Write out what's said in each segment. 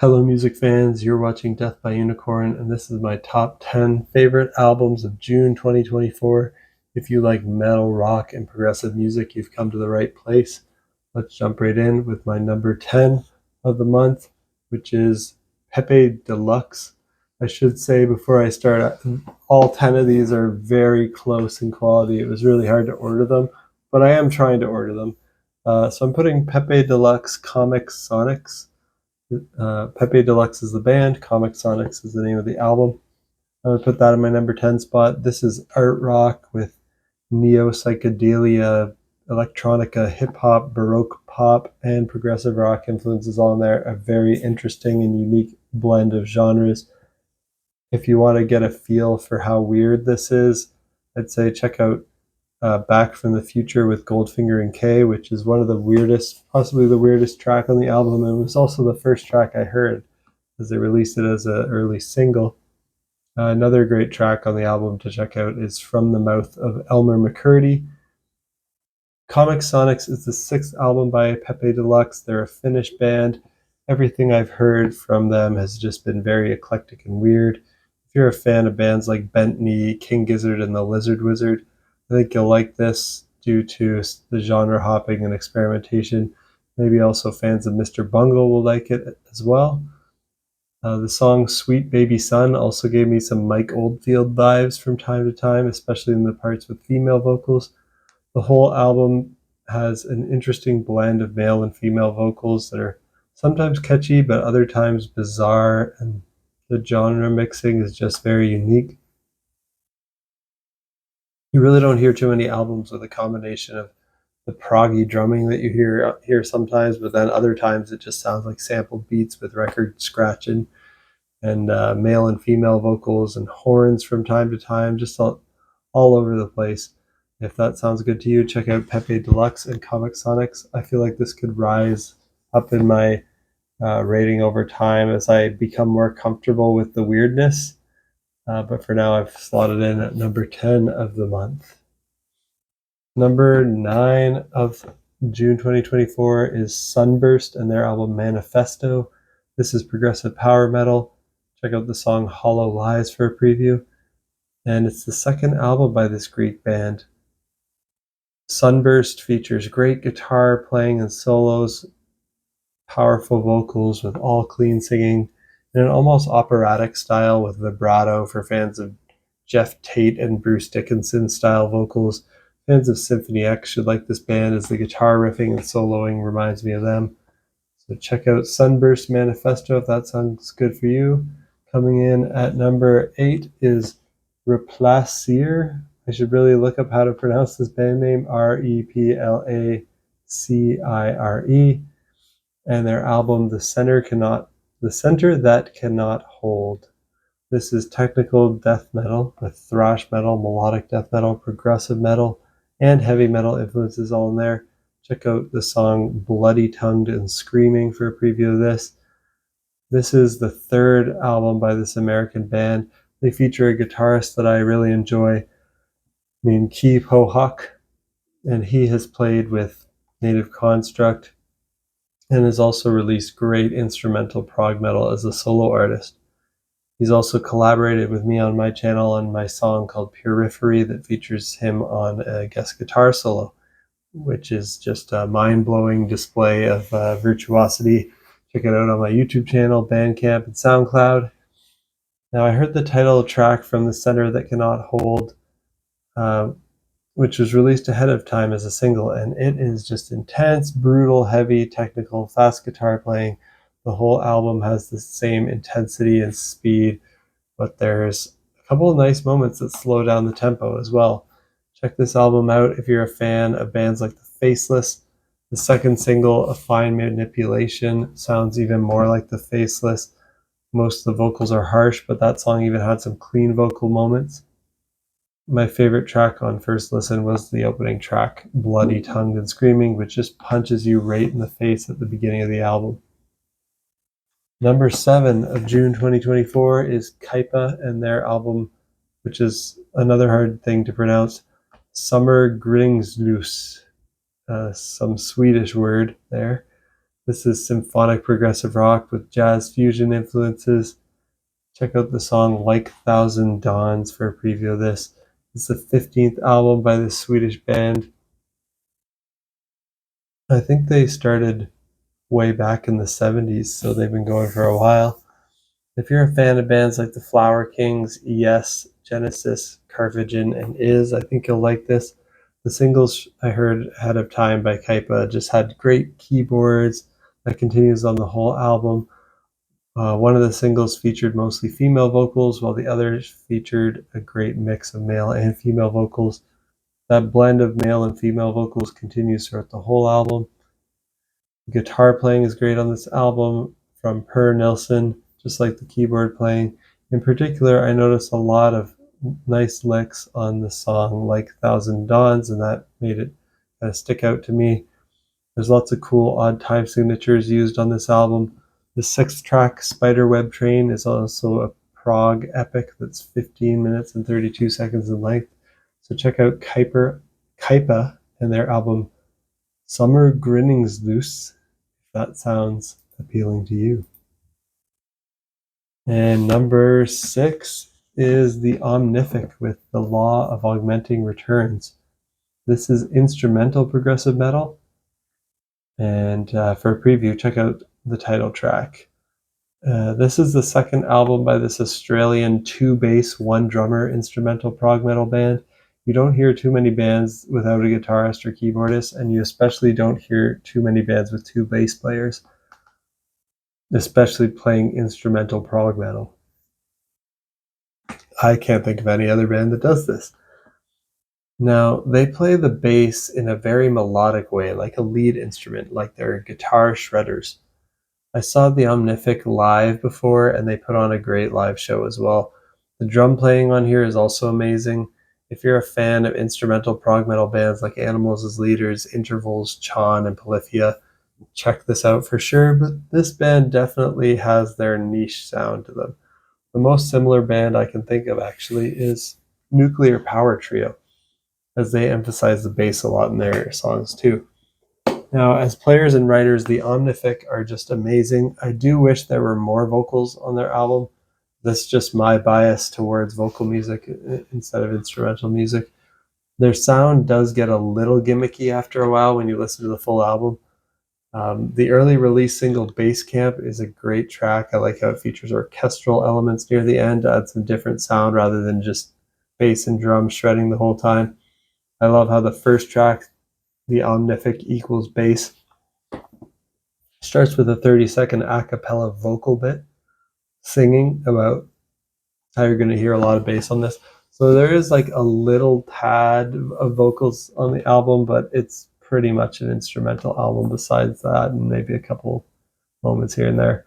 Hello, music fans. You're watching Death by Unicorn, and this is my top 10 favorite albums of June 2024. If you like metal, rock, and progressive music, you've come to the right place. Let's jump right in with my number 10 of the month, which is Pepe Deluxe. I should say before I start, all 10 of these are very close in quality. It was really hard to order them, but I am trying to order them. So I'm putting Pepe Deluxe Comix Sonix. Pepe Deluxe is the band, Sonix is the name of the album. I would put that in my number 10 spot. This is art rock with neo psychedelia, electronica, hip hop, baroque pop, and progressive rock influences all in there. A very interesting and unique blend of genres. If you want to get a feel for how weird this is, I'd say check out Back from the Future with Goldfinger and Kay, which is one of the weirdest, possibly the weirdest track on the album. It was also the first track I heard as they released it as an early single. Another great track on the album to check out is From the Mouth of Elmer McCurdy. Sonix is the sixth album by Pepe Deluxe. They're a Finnish band. Everything I've heard from them has just been very eclectic and weird. If you're a fan of bands like Bent Knee, King Gizzard, and the Lizard Wizard, I think you'll like this due to the genre hopping and experimentation. Maybe also fans of Mr. Bungle will like it as well. The song Sweet Baby Son also gave me some Mike Oldfield vibes from time to time, especially in the parts with female vocals. The whole album has an interesting blend of male and female vocals that are sometimes catchy, but other times bizarre, and the genre mixing is just very unique. You really don't hear too many albums with a combination of the proggy drumming that you hear sometimes, but then other times it just sounds like sampled beats with record scratching and male and female vocals and horns from time to time, just all over the place. If that sounds good to you, check out Pepe Deluxe and Sonix. I feel like this could rise up in my rating over time as I become more comfortable with the weirdness. But for now, I've slotted in at number 10 of the month. Number 9 of June 2024 is Sunburst and their album Manifesto. This is progressive power metal. Check out the song Hollow Lies for a preview. And it's the second album by this Greek band. Sunburst features great guitar playing and solos, powerful vocals with all clean singing, in an almost operatic style with vibrato for fans of Jeff Tate and Bruce Dickinson style vocals. Fans of Symphony X should like this band as the guitar riffing and soloing reminds me of them. So check out Sunburst Manifesto if that sounds good for you. Coming in at number 8 is Replacire. I should really look up how to pronounce this band name, Replacire, and their album The Center That Cannot Hold. This is technical death metal with thrash metal, melodic death metal, progressive metal, and heavy metal influences all in there. Check out the song Bloody Tongued and Screaming for a preview of this. This is the third album by this American band. They feature a guitarist that I really enjoy named Kaipa Kyer, and he has played with Native Construct and has also released great instrumental prog metal as a solo artist. He's also collaborated with me on my channel on my song called Periphery that features him on a guest guitar solo, which is just a mind-blowing display of virtuosity. Check it out on my YouTube channel, Bandcamp, and SoundCloud. Now, I heard the title track from The Center That Cannot Hold, which was released ahead of time as a single, and it is just intense, brutal, heavy, technical, fast guitar playing. The whole album has the same intensity and speed, but there's a couple of nice moments that slow down the tempo as well. Check this album out if you're a fan of bands like The Faceless. The second single, A Fine Manipulation, sounds even more like The Faceless. Most of the vocals are harsh, but that song even had some clean vocal moments. My favorite track on first listen was the opening track, Bloody Tongued and Screaming, which just punches you right in the face at the beginning of the album. Number 7 of June 2024 is Kaipa and their album, which is another hard thing to pronounce, Sommargryningsljus, some Swedish word there. This is symphonic progressive rock with jazz fusion influences. Check out the song Like Thousand Dawns for a preview of this. It's the 15th album by this Swedish band. I think they started way back in the 70s, so they've been going for a while. If you're a fan of bands like the Flower Kings, Yes, Genesis, Carvagen, and Is, I think you'll like this. The singles I heard ahead of time by Kaipa just had great keyboards. That continues on the whole album. One of the singles featured mostly female vocals, while the others featured a great mix of male and female vocals. That blend of male and female vocals continues throughout the whole album. Guitar playing is great on this album from Per Nilsson, just like the keyboard playing. In particular, I noticed a lot of nice licks on the song Like Thousand Dawns, and that made it kind of stick out to me. There's lots of cool odd time signatures used on this album. The 6th track, Spiderweb Train, is also a prog epic that's 15 minutes and 32 seconds in length. So check out Kaipa and their album Sommargryningsljus, if that sounds appealing to you. And number 6 is the Omnific with The Law of Augmenting Returns. This is instrumental progressive metal. And for a preview, check out the title track. This is the second album by this Australian 2-bass, 1-drummer instrumental prog metal band. You don't hear too many bands without a guitarist or keyboardist, and you especially don't hear too many bands with 2 bass players, especially playing instrumental prog metal. I can't think of any other band that does this. Now, they play the bass in a very melodic way, like a lead instrument, like they're guitar shredders. I saw the Omnific live before, and they put on a great live show as well. The drum playing on here is also amazing. If you're a fan of instrumental prog metal bands like Animals as Leaders, Intervals, Chon, and Polyphia, check this out for sure, but this band definitely has their niche sound to them. The most similar band I can think of actually is Nuclear Power Trio, as they emphasize the bass a lot in their songs too. Now, as players and writers, the Omnific are just amazing. I do wish there were more vocals on their album. That's just my bias towards vocal music instead of instrumental music. Their sound does get a little gimmicky after a while when you listen to the full album. The early release single Bass Camp is a great track. I like how it features orchestral elements near the end to add some different sound rather than just bass and drum shredding the whole time. I love how the first track, the Omnific equals bass, starts with a 30-second a cappella vocal bit singing about how you're going to hear a lot of bass on this. So there is like a little tad of vocals on the album, but it's pretty much an instrumental album besides that, and maybe a couple moments here and there.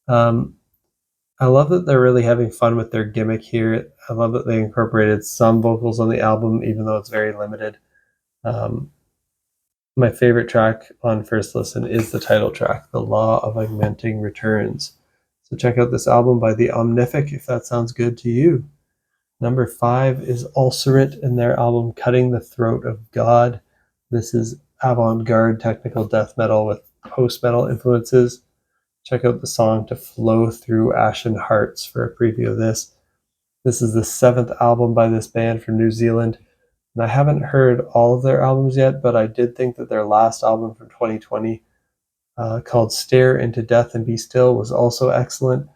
I love that they're really having fun with their gimmick here. I love that they incorporated some vocals on the album, even though it's very limited. My favorite track on first listen is the title track, The Law of Augmenting Returns. So check out this album by the Omnific if that sounds good to you. Number 5 is Ulcerate and their album Cutting the Throat of God. This is avant-garde technical death metal with post-metal influences. Check out the song To Flow Through Ashen Hearts for a preview of this. This is the 7th album by this band from New Zealand. And I haven't heard all of their albums yet, but I did think that their last album from 2020 called Stare Into Death and Be Still was also excellent.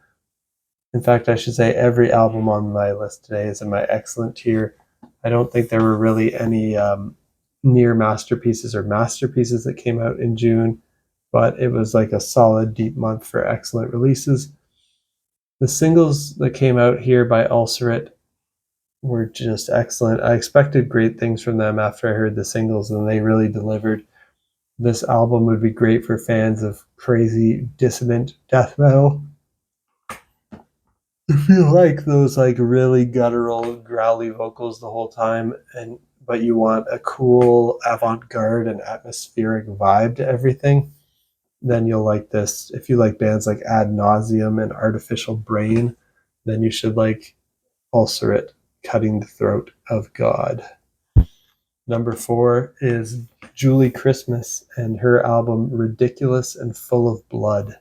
In fact, I should say every album on my list today is in my excellent tier. I don't think there were really any near masterpieces or masterpieces that came out in June, but it was like a solid deep month for excellent releases. The singles that came out here by Ulcerate were just excellent. I expected great things from them after I heard the singles, and they really delivered. This album would be great for fans of crazy, dissonant death metal. If you like those like really guttural, growly vocals the whole time, but you want a cool avant-garde and atmospheric vibe to everything, then you'll like this. If you like bands like Ad Nauseum and Artificial Brain, then you should like Ulcerate, Cutting the Throat of God. Number 4 is Julie Christmas and her album Ridiculous and Full of Blood.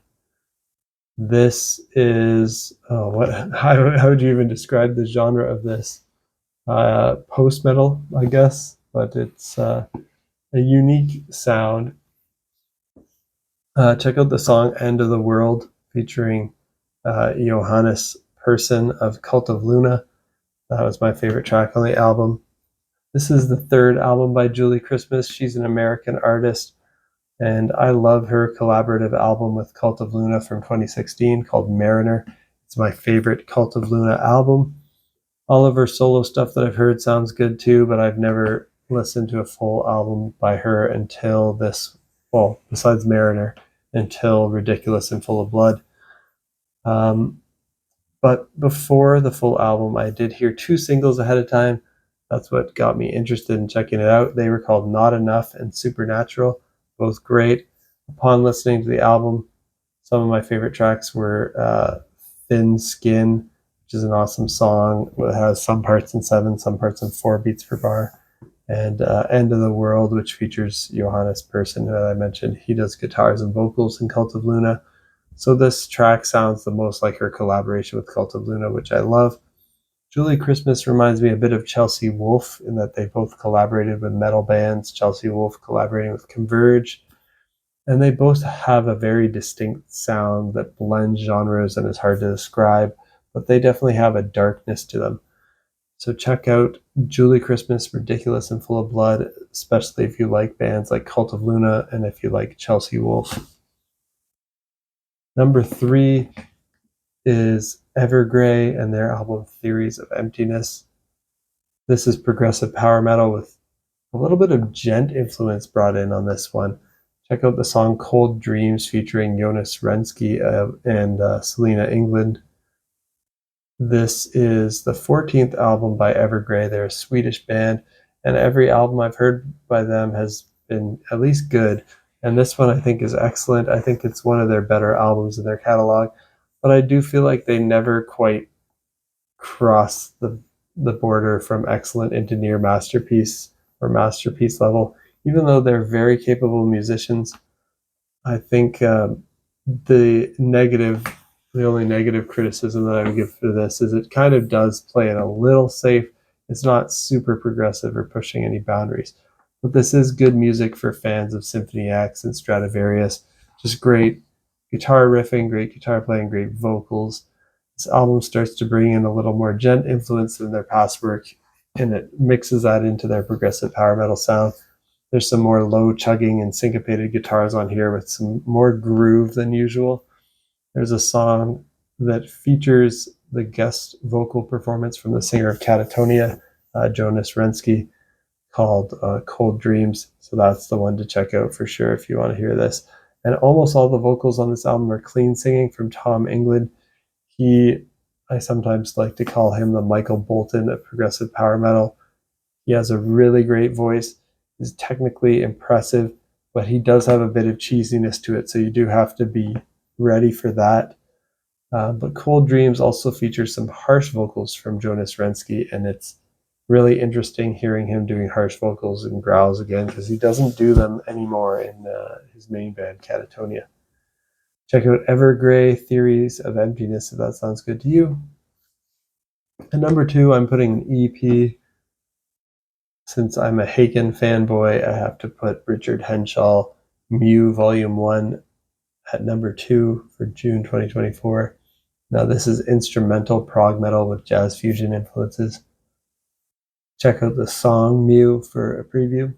This is, how would you even describe the genre of this? Post-metal, I guess, but it's a unique sound. Check out the song End of the World featuring Johannes Persson of Cult of Luna. That was my favorite track on the album. This is the 3rd album by Julie Christmas. She's an American artist, and I love her collaborative album with Cult of Luna from 2016 called Mariner. It's my favorite Cult of Luna album. All of her solo stuff that I've heard sounds good too, but I've never listened to a full album by her until this, well, besides Mariner, until Ridiculous and Full of Blood. But before the full album, I did hear 2 singles ahead of time. That's what got me interested in checking it out. They were called Not Enough and Supernatural, both great. Upon listening to the album, some of my favorite tracks were Thin Skin, which is an awesome song. It has some parts in 7, some parts in 4 beats per bar. And End of the World, which features Johannes Persson, who I mentioned. He does guitars and vocals in Cult of Luna. So this track sounds the most like her collaboration with Cult of Luna, which I love. Julie Christmas reminds me a bit of Chelsea Wolfe in that they both collaborated with metal bands, Chelsea Wolfe collaborating with Converge, and they both have a very distinct sound that blends genres and is hard to describe, but they definitely have a darkness to them. So check out Julie Christmas, Ridiculous and Full of Blood, especially if you like bands like Cult of Luna and if you like Chelsea Wolfe. Number 3 is Evergrey and their album Theories of Emptiness. This is progressive power metal with a little bit of gent influence brought in on this one. Check out the song Cold Dreams featuring Jonas Rensky and Selena England. This is the 14th album by Evergrey. They're a Swedish band, and every album I've heard by them has been at least good. And this one I think is excellent. I think it's one of their better albums in their catalog, but I do feel like they never quite cross the border from excellent into near masterpiece or masterpiece level. Even though they're very capable musicians, I think the only negative criticism that I would give for this is it kind of does play it a little safe. It's not super progressive or pushing any boundaries. But this is good music for fans of Symphony X and Stradivarius. Just great guitar riffing, great guitar playing, great vocals. This album starts to bring in a little more gent influence than their past work, and it mixes that into their progressive power metal sound. There's some more low chugging and syncopated guitars on here with some more groove than usual. There's a song that features the guest vocal performance from the singer of Catatonia, Jonas Rensky, called Cold Dreams. So that's the one to check out for sure if you want to hear this. And almost all the vocals on this album are clean singing from Tom England. I sometimes like to call him the Michael Bolton of progressive power metal. He has a really great voice, is technically impressive, but he does have a bit of cheesiness to it, so you do have to be ready for that. But Cold Dreams also features some harsh vocals from Jonas Rensky, and it's really interesting hearing him doing harsh vocals and growls again, because he doesn't do them anymore in his main band, Catatonia. Check out Evergrey, Theories of Emptiness, if that sounds good to you. And number 2, I'm putting an EP. Since I'm a Haken fanboy, I have to put Richard Henshall, Mew Volume 1 at number 2 for June 2024. Now this is instrumental prog metal with jazz fusion influences. Check out the song Mew for a preview.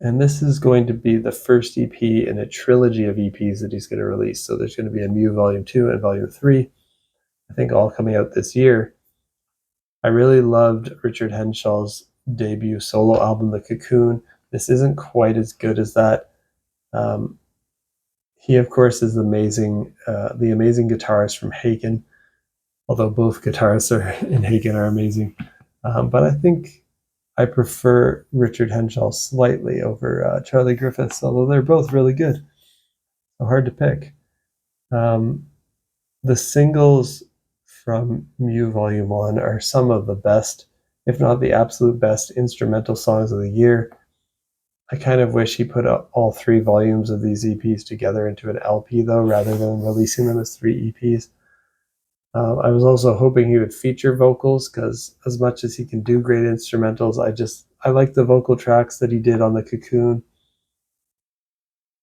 And this is going to be the first EP in a trilogy of EPs that he's going to release. So there's going to be a Mew Volume 2 and Volume 3, I think all coming out this year. I really loved Richard Henshall's debut solo album, The Cocoon. This isn't quite as good as that. He, of course, is the amazing guitarist from Haken, although both guitarists in Haken are amazing. But I think I prefer Richard Henshall slightly over Charlie Griffiths, although they're both really good. So hard to pick. The singles from Mew Volume 1 are some of the best, if not the absolute best instrumental songs of the year. I kind of wish he put up all 3 volumes of these EPs together into an LP, though, rather than releasing them as 3 EPs. I was also hoping he would feature vocals, because as much as he can do great instrumentals, I like the vocal tracks that he did on the Cocoon.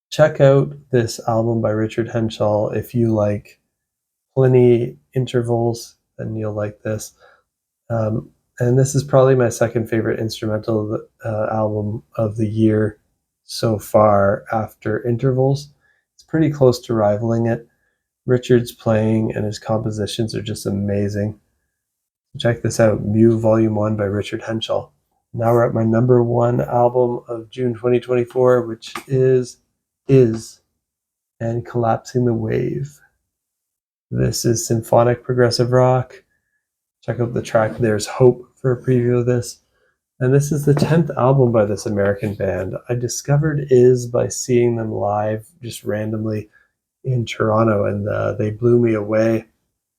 Check out this album by Richard Henshall. If you like plenty intervals, then you'll like this. And this is probably my second favorite instrumental album of the year so far after Intervals. It's pretty close to rivaling it. Richard's playing and his compositions are just amazing. Check this out, Mew Volume 1 by Richard Henshall. Now we're at my number 1 album of June 2024, which is and Collapsing the Wave. This is symphonic progressive rock. Check out the track There's Hope for a preview of this. And this is the 10th album by this American band. I discovered by seeing them live just randomly in Toronto, and they blew me away.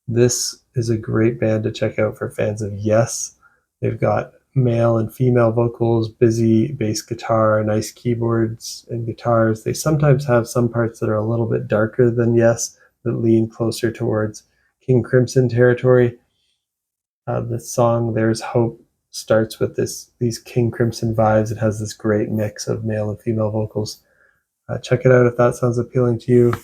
This is a great band to check out for fans of Yes. They've got male and female vocals, busy bass guitar, nice keyboards and guitars. They sometimes have some parts that are a little bit darker than Yes, that lean closer towards King Crimson territory. The song There's Hope starts with these King Crimson vibes. It has this great mix of male and female vocals. Check it out if that sounds appealing to you.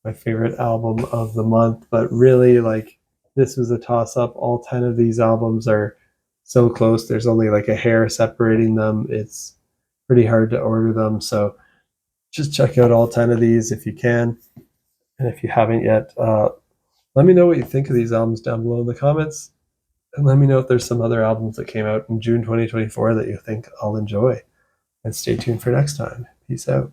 My favorite album of the month, but really, like, this was a toss-up. All 10 of these albums are so close. There's only like a hair separating them. It's pretty hard to order them, so just check out all 10 of these if you can. And if you haven't yet, let me know what you think of these albums down below in the comments. And let me know if there's some other albums that came out in June 2024 that you think I'll enjoy. And stay tuned for next time. Peace out.